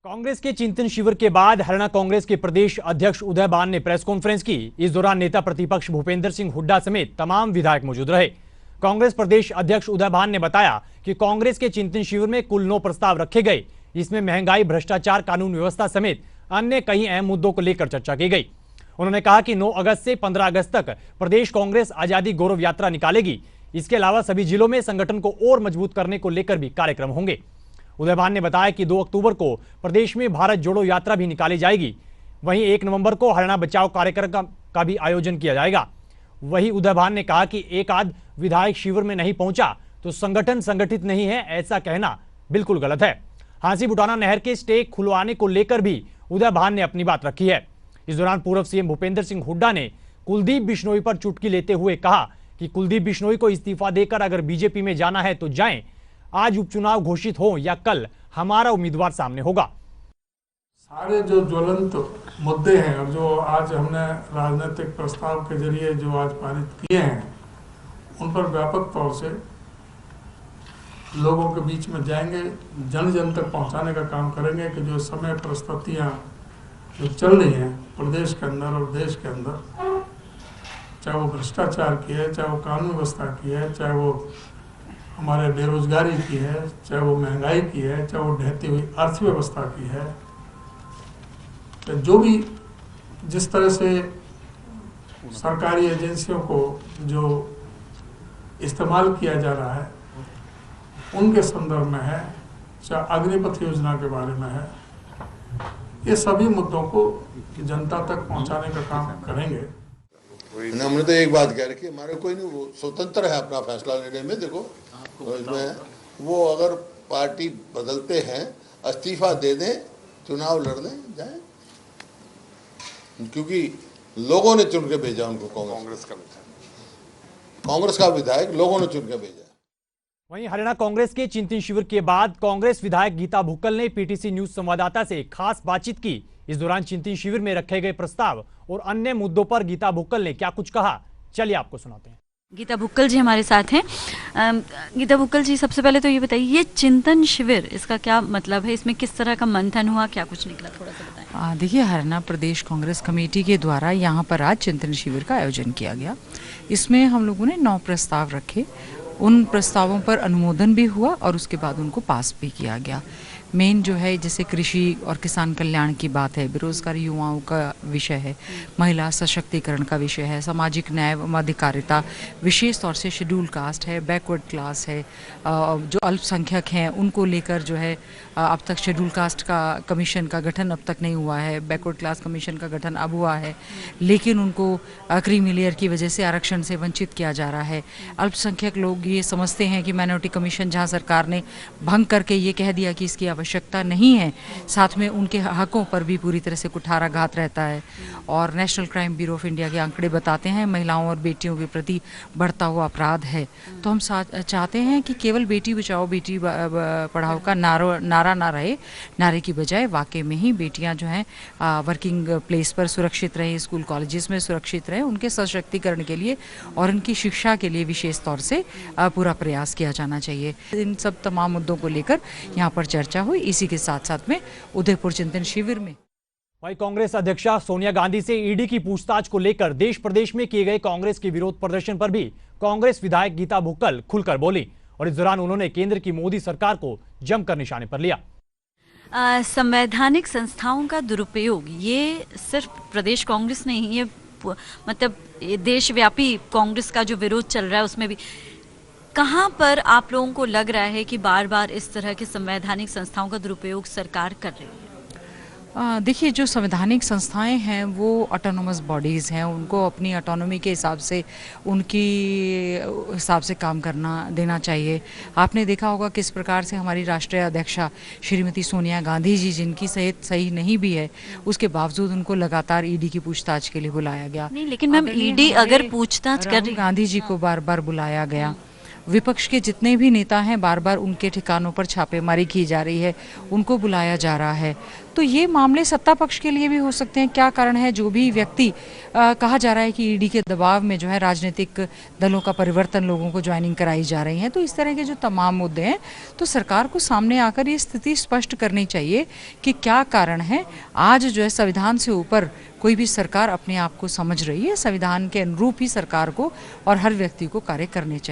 कांग्रेस के चिंतन शिविर के बाद हरियाणा कांग्रेस के प्रदेश अध्यक्ष उदय भान ने प्रेस कॉन्फ्रेंस की। इस दौरान नेता प्रतिपक्ष भूपेंद्र सिंह हुड्डा समेत तमाम विधायक मौजूद रहे। कांग्रेस प्रदेश अध्यक्ष उदय भान ने बताया कि कांग्रेस के चिंतन शिविर में कुल 9 प्रस्ताव रखे गए। इसमें महंगाई, भ्रष्टाचार, कानून व्यवस्था समेत अन्य कई अहम मुद्दों को लेकर चर्चा की गई। उन्होंने कहा कि 9 अगस्त से 15 अगस्त तक प्रदेश कांग्रेस आजादी गौरव यात्रा निकालेगी। इसके अलावा सभी जिलों में संगठन को और मजबूत करने को लेकर भी कार्यक्रम होंगे। उदय भान ने बताया कि 2 अक्टूबर को प्रदेश में भारत जोड़ो यात्रा भी निकाली जाएगी। वहीं 1 नवंबर को हरियाणा बचाओ कार्यक्रम का भी आयोजन किया जाएगा। वहीं उदय भान ने कहा कि एक आध विधायक शिविर में नहीं पहुंचा तो संगठन संगठित नहीं है, ऐसा कहना बिल्कुल गलत है। हांसी बुटाना नहर के स्टे खुलवाने को लेकर भी उदय भान ने अपनी बात रखी है। इस दौरान पूर्व सीएम भूपेंद्र सिंह हुड्डा ने कुलदीप बिश्नोई पर चुटकी लेते हुए कहा कि कुलदीप बिश्नोई को इस्तीफा देकर अगर बीजेपी में जाना है तो जाएं। आज उपचुनाव घोषित हो या कल हमारा उम्मीदवार सामने होगा। सारे जो ज्वलंत मुद्दे हैं और जो आज हमने राजनीतिक प्रस्ताव के जरिए जो आज पारित किए हैं, उन पर व्यापक तौर से लोगों के बीच में जाएंगे, जन जन तक पहुंचाने का काम करेंगे कि जो समय परिस्थितियां जो चल रही हैं प्रदेश के अंदर और देश के अंदर, चाहे वो भ्रष्टाचार की है, चाहे वो कानून व्यवस्था की है, चाहे वो हमारे बेरोजगारी की है, चाहे वो महंगाई की है, चाहे वो ढहती हुई अर्थव्यवस्था की है, तो जो भी जिस तरह से सरकारी एजेंसियों को जो इस्तेमाल किया जा रहा है उनके संदर्भ में है, चाहे अग्निपथ योजना के बारे में है, ये सभी मुद्दों को जनता तक पहुंचाने का काम करेंगे। हमने तो एक बात कह रखी, हमारे कोई नहीं, वो स्वतंत्र है अपना फैसला लेने में। देखो इसमें वो अगर पार्टी बदलते हैं, इस्तीफा दे दें, चुनाव लड़ दें, जाए, क्योंकि लोगों ने चुन के भेजा उनको। कांग्रेस का विधायक लोगों ने चुन के भेजा। वहीं हरियाणा कांग्रेस के चिंतन शिविर के बाद कांग्रेस विधायक गीता भुक्कल ने पीटीसी न्यूज संवाददाता से खास बातचीत की। इस दौरान चिंतन शिविर में रखे गए प्रस्ताव और अन्य मुद्दों पर गीता भुक्कल ने क्या कुछ कहा, चलिए आपको सुनाते हैं। गीता भुक्कल जी हमारे साथ हैं। गीता भुक्कल जी, सबसे पहले तो ये बताइए, ये चिंतन शिविर, इसका क्या मतलब है? इसमें किस तरह का मंथन हुआ, क्या कुछ निकला, थोड़ा सा बताएं। देखिए, हरियाणा प्रदेश कांग्रेस कमेटी के द्वारा यहाँ पर आज चिंतन शिविर का आयोजन किया गया। इसमें हम लोगों ने 9 प्रस्ताव रखे। उन प्रस्तावों पर अनुमोदन भी हुआ और उसके बाद उनको पास भी किया गया। मेन जो है, जैसे कृषि और किसान कल्याण की बात है, बेरोजगार युवाओं का विषय है, महिला सशक्तिकरण का विषय है, सामाजिक न्याय एवं अधिकारिता, विशेष तौर से शेड्यूल कास्ट है, बैकवर्ड क्लास है, जो अल्पसंख्यक हैं उनको लेकर जो है अब तक शेड्यूल कास्ट का कमीशन का गठन अब तक नहीं हुआ है, बैकवर्ड क्लास कमीशन का गठन अब हुआ है, लेकिन उनको क्रीमी लेयर की वजह से आरक्षण से वंचित किया जा रहा है। अल्पसंख्यक लोग ये समझते हैं कि माइनॉरिटी कमीशन जहाँ सरकार ने भंग करके ये कह दिया कि इसकी आवश्यकता नहीं है, साथ में उनके हकों पर भी पूरी तरह से कुठाराघात रहता है। और national crime bureau of India के आंकड़े बताते हैं महिलाओं और बेटियों के प्रति बढ़ता हुआ अपराध है। तो हम चाहते हैं कि केवल बेटी बचाओ बेटी पढ़ाओ का नारा ना रहे, नारे की बजाय वाकई में ही बेटियां जो हैं वर्किंग प्लेस पर सुरक्षित रहें, स्कूल कॉलेजेस में सुरक्षित रहें, उनके सशक्तिकरण के लिए और उनकी शिक्षा के लिए विशेष तौर से पूरा प्रयास किया जाना चाहिए। इन सब तमाम मुद्दों को लेकर यहाँ पर चर्चा हुई। इसी के साथ साथ में उदयपुर चिंतन शिविर में वहीं कांग्रेस अध्यक्षा सोनिया गांधी से ईडी की पूछताछ को लेकर देश प्रदेश में किए गए कांग्रेस के विरोध प्रदर्शन पर भी कांग्रेस विधायक गीता भुक्कल खुलकर बोली और इस दौरान उन्होंने केंद्र की मोदी सरकार को जमकर निशाने पर लिया। संवैधानिक संस्थाओं का दुरुपयोग, ये सिर्फ प्रदेश कांग्रेस नहीं, ये मतलब देशव्यापी कांग्रेस का जो विरोध चल रहा है उसमें भी कहाँ पर आप लोगों को लग रहा है कि बार बार इस तरह के संवैधानिक संस्थाओं का दुरुपयोग सरकार कर रही है? देखिए, जो संवैधानिक संस्थाएं हैं वो ऑटोनोमस बॉडीज़ हैं, उनको अपनी ऑटोनॉमी के हिसाब से उनकी हिसाब से काम करना देना चाहिए। आपने देखा होगा किस प्रकार से हमारी राष्ट्रीय अध्यक्षा श्रीमती सोनिया गांधी जी, जिनकी सेहत सही नहीं भी है, उसके बावजूद उनको लगातार ईडी की पूछताछ के लिए बुलाया गया। नहीं, लेकिन मैम ईडी अगर पूछताछ कर, गांधी जी को बार बार बुलाया गया, विपक्ष के जितने भी नेता हैं बार बार उनके ठिकानों पर छापेमारी की जा रही है, उनको बुलाया जा रहा है। तो ये मामले सत्ता पक्ष के लिए भी हो सकते हैं। क्या कारण है जो भी व्यक्ति कहा जा रहा है कि ईडी के दबाव में जो है राजनीतिक दलों का परिवर्तन, लोगों को ज्वाइनिंग कराई जा रही है। तो इस तरह के जो तमाम मुद्दे हैं तो सरकार को सामने आकर ये स्थिति स्पष्ट करनी चाहिए कि क्या कारण है। आज जो है संविधान से ऊपर कोई भी सरकार अपने आप को समझ रही है। संविधान के अनुरूप ही सरकार को और हर व्यक्ति को कार्य करने चाहिए।